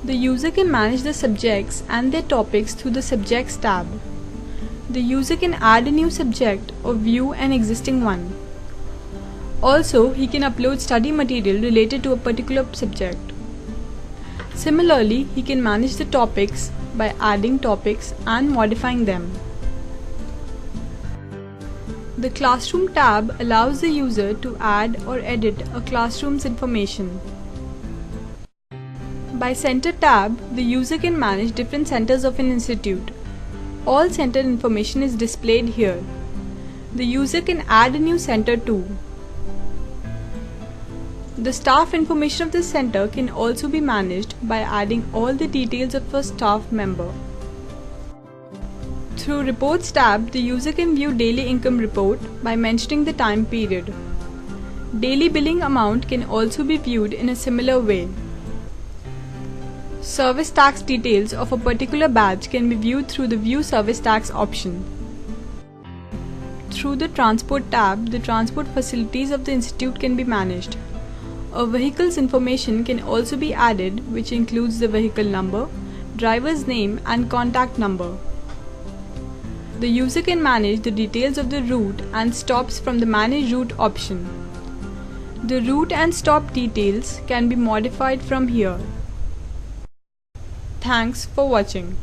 The user can manage the subjects and their topics through the Subjects tab. The user can add a new subject or view an existing one. Also, he can upload study material related to a particular subject. Similarly, he can manage the topics by adding topics and modifying them. The Classroom tab allows the user to add or edit a classroom's information. By Center tab, the user can manage different centers of an institute. All center information is displayed here. The user can add a new center too. The staff information of the center can also be managed by adding all the details of a staff member. Through Reports tab, the user can view daily income report by mentioning the time period. Daily billing amount can also be viewed in a similar way. Service tax details of a particular batch can be viewed through the View Service Tax option. Through the Transport tab, the transport facilities of the institute can be managed. A vehicle's information can also be added, which includes the vehicle number, driver's name and contact number. The user can manage the details of the route and stops from the Manage Route option. The route and stop details can be modified from here. Thanks for watching.